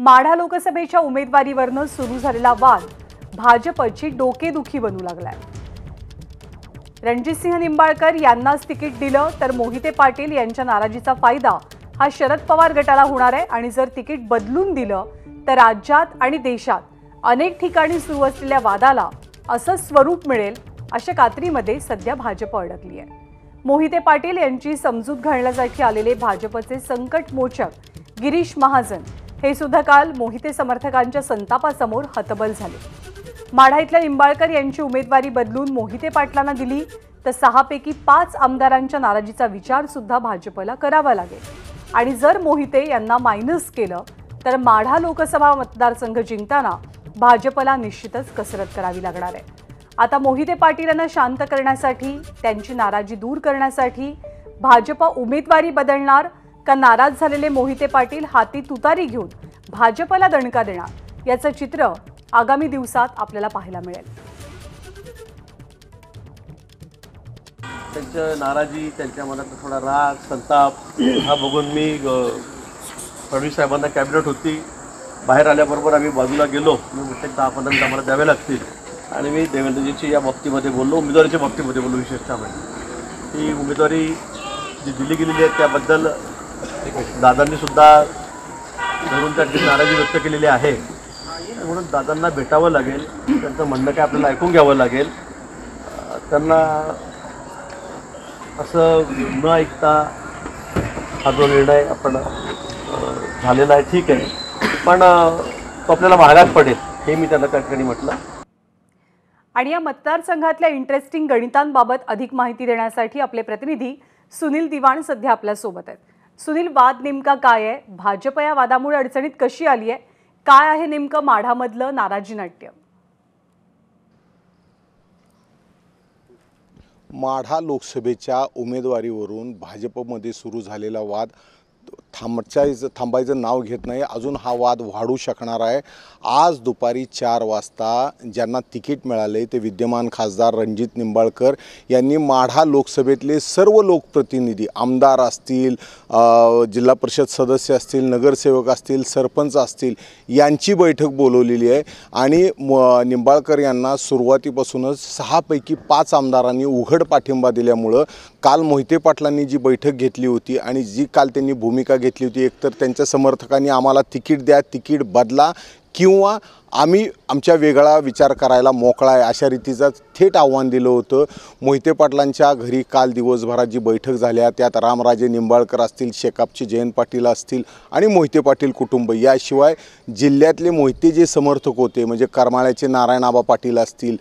माढा लोकसभेच्या उमेदवारीवरनं सुरू झालेला वाद भाजपची डोकेदुखी बनू लागलाय। रणजितसिंह निंबाळकर यांनाच तिकीट दिलं तर मोहिते पाटील यांच्या नाराजीचा फायदा हा शरद पवार गटाला होणार आहे आणि जर तिकीट बदलून दिलं तर राज्यात आणि देशात अनेक ठिकाणी सुरू असलेल्या वादाला असं स्वरूप मिळेल अशा कात्रीमध्ये सध्या भाजप अडकली आहे। मोहिते पाटील यांची समजूत घालण्यासाठी आलेले भाजपचे संकटमोचक गिरीश महाजन हे सुद्धा काल मोहिते समर्थकांच्या संतापासमोर हतबल झाले। माढा इथल्या निंबाळकर यांची उमेदवारी बदलून मोहिते पाटलांना दिली तर 6 पैकी 5 आमदारांच्या नाराजीचा विचार सुद्धा भाजपला करावा लागेल आणि जर मोहिते यांना मायनस केलं तर माढा लोकसभा मतदारसंघ जिंकताना भाजपला निश्चितच कसरत करावी लागणार आहे। आता मोहिते पाटील यांना शांत करण्यासाठी त्यांची नाराजी दूर करण्यासाठी भाजप उमेदवारी बदलणार का नाराज झालेले मोहिते पाटील हाती तुतारी घेऊन भाजपला दणका देणार याचं चित्र आगामी दिवसात आपल्याला पाहायला मिळेल। त्यांच्या नाराजी, त्यांच्या मनात थोडा राग, संताप हा बघून मी फडणवीस साहेबांना कॅबिनेट होती बाहेर आल्याबरोबर आम्ही बाजूला गेलो। मी म्हटलं 10-15 मिनिटं आम्हाला द्यावे लागतील आणि मी देवेंद्रजीची या बाबतीमध्ये बोललो, उमेदवारीच्या बाबतीमध्ये बोललो। विशेषतः म्हणजे ही उमेदवारी जी दिली गेलेली आहे त्याबद्दल दादांनी सुद्धा धरून त्याची नाराजी व्यक्त केलेली आहे। म्हणून दादांना भेटावं लागेल, त्यांचं म्हणणं काय आपल्याला ऐकून घ्यावं लागेल। त्यांना असं न ऐकता हा जो निर्णय आपण झालेला आहे ठीक आहे, पण तो आपल्याला महागात पडेल हे मी त्यांना त्या ठिकाणी म्हटलं। आणि या मतदारसंघातल्या इंटरेस्टिंग गणितांबाबत अधिक माहिती देण्यासाठी आपले प्रतिनिधी सुनील दिवाण सध्या आपल्या सोबत आहेत। सुनील, वाद नेमका काय आहे? भाजप या वादामुळे अडचणीत कशी आली आहे? काय आहे नेमकं माढामधलं नाराजी नाट्य? माढा लोकसभेच्या उमेदवारीवरून भाजपमध्ये सुरू झालेला वाद थांबायचं नाव घेत नाही। अजून हा वाद वाढू शकणार आहे। आज दुपारी 4 वाजता ज्यांना तिकीट मिळाले ते विद्यमान खासदार रणजित निंबाळकर यांनी माढा लोकसभेतले सर्व लोकप्रतिनिधी, आमदार असतील, जिल्हा परिषद सदस्य असतील, नगरसेवक असतील, सरपंच असतील यांची बैठक बोलवलेली आहे आणि निंबाळकर यांना सुरुवातीपासूनच 6 पैकी 5 आमदारांनी उघड पाठिंबा दिल्यामुळं काल मोहिते पाटलांनी जी बैठक घेतली होती आणि जी काल त्यांनी भूमिका घेतली होती, एकतर त्यांच्या समर्थकांनी आम्हाला तिकीट द्या, तिकीट बदला किंवा आम्ही आमच्या वेगळा विचार करायला मोकळा आहे अशा रीतीचं थेट आव्हान दिलं होतं। मोहिते पाटलांच्या घरी काल दिवसभरात जी बैठक झाल्या त्यात रामराजे निंबाळकर असतील, शेकापचे जयंत पाटील असतील आणि मोहिते पाटील कुटुंब, याशिवाय जिल्ह्यातले मोहिते जे समर्थक होते म्हणजे करमाळ्याचे नारायणआबा पाटील असतील,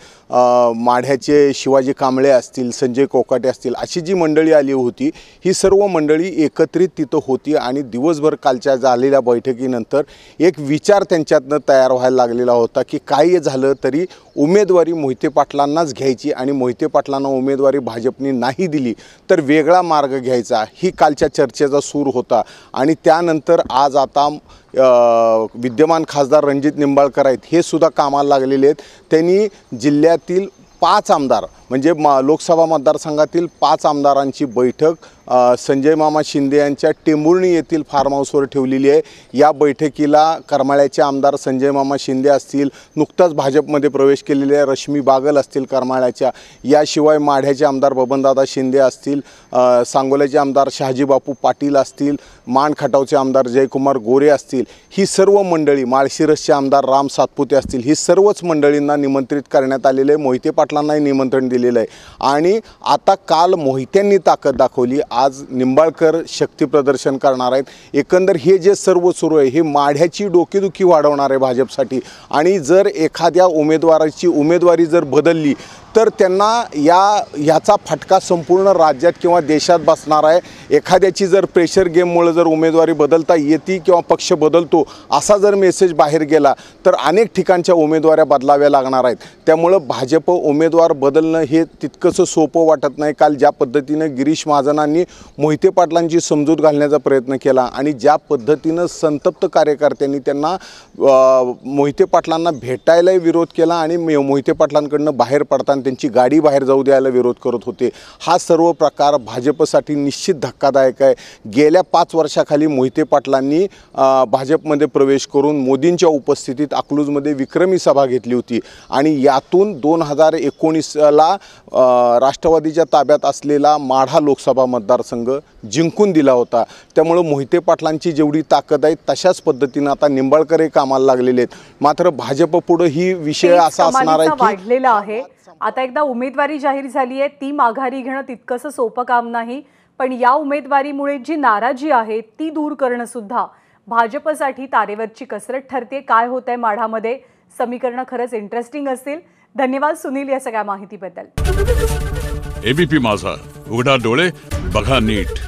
माढ्याचे शिवाजी कांबळे असतील, संजय कोकाटे असतील, अशी जी मंडळी आली होती ही सर्व मंडळी एकत्रित तिथं होती आणि दिवसभर कालच्या झालेल्या बैठकीनंतर एक विचार त्यांच्यातनं तयार व्हायला लागलेला होता की काही झालं तरी उमेदवारी मोहिते पाटलांनाच घ्यायची आणि मोहिते पाटलांना उमेदवारी भाजपने नाही दिली तर वेगळा मार्ग घ्यायचा, ही कालच्या चर्चेचा सूर होता। आणि त्यानंतर आज आता विद्यमान खासदार रणजित निंबाळकर आहेत हे सुद्धा कामाला लागलेले आहेत। त्यांनी जिल्ह्यातील 5 आमदार म्हणजे लोकसभा मतदारसंघातील 5 आमदारांची बैठक संजय मामा शिंदे यांच्या टेंभुर्णी येथील फार्म हाऊसवर ठेवलेली आहे। या बैठकीला करमाळ्याचे आमदार संजय मामा शिंदे असतील, नुकताच भाजपमध्ये प्रवेश केलेले रश्मी बागल असतील करमाळ्याच्या, याशिवाय माढ्याचे आमदार बबनदादा शिंदे असतील, सांगोल्याचे आमदार शहाजी बापू पाटील असतील, मान खटावचे आमदार जयकुमार गोरे असतील, ही सर्व मंडळी, माळशिरसचे आमदार राम सातपुते असतील, ही सर्वच मंडळींना निमंत्रित करण्यात आलेले आहे। मोहिते पाटलांनाही निमंत्रण दिलेलं आहे आणि आता काल मोहित्यांनी ताकद दाखवली, आज निंबाळकर शक्ती प्रदर्शन करणार आहेत। एकंदर हे जे सर्व सुरू आहे हे माढ्याची डोकेदुखी वाढवणार आहे भाजपसाठी आणि जर एखाद्या उमेदवाराची उमेदवारी जर बदलली तर त्यांना ह्याचा फटका संपूर्ण राज्यात किंवा देशात बसणार आहे। एखाद्याची जर प्रेशर गेममुळे जर उमेदवारी बदलता येते किंवा पक्ष बदलतो असा जर मेसेज बाहेर गेला तर अनेक ठिकाणच्या उमेदवाऱ्या बदलाव्या लागणार आहेत। त्यामुळं भाजप उमेदवार बदलणं हे तितकंसं सोपं वाटत नाही। काल ज्या पद्धतीनं गिरीश महाजनांनी मोहिते पाटलांची समजूत घालण्याचा प्रयत्न केला आणि ज्या पद्धतीनं संतप्त कार्यकर्त्यांनी त्यांना मोहिते पाटलांना भेटायलाही विरोध केला आणि मोहिते पाटलांकडनं बाहेर पडताना आणि त्यांची गाडी बाहेर जाऊ द्यायला विरोध करत होते. हा सर्व प्रकार भाजपसाठी निश्चित धक्कादायक आहे. गेल्या 5 वर्षाखाली मोहिते पाटलांनी भाजपमध्ये प्रवेश करून मोदींच्या उपस्थितीत अकलूजमध्ये विक्रमी सभा घेतली होती आणि यातून 2019ला राष्ट्रवादीच्या ताब्यात असलेला माढा लोकसभा मतदारसंघ जिंकून दिला होता. त्यामुळे मोहिते पाटलांची जेवढी ताकद आहे तशाच पद्धतीनं आता निंबाळकर कामाला लागलेले आहेत. मात्र भाजप पुढे ही विषय असा असणार आहे की वाढलेला आहे. आता एकदा उमेदवारी जाहीर झाली आहे, ती माघारी घेणं तितकंसं सोपं काम नाही. पण या उमेदवारीमुळे जी नाराजी आहे ती दूर करणं सुद्धा भाजपसाठी तारेवरची कसरत ठरते. काय होतंय माढामध्ये, समीकरणं खरंच इंटरेस्टिंग असतील. धन्यवाद सुनील या सगळ्या माहितीबद्दल. एबीपी माझा, उघडा डोळे बघा नीट.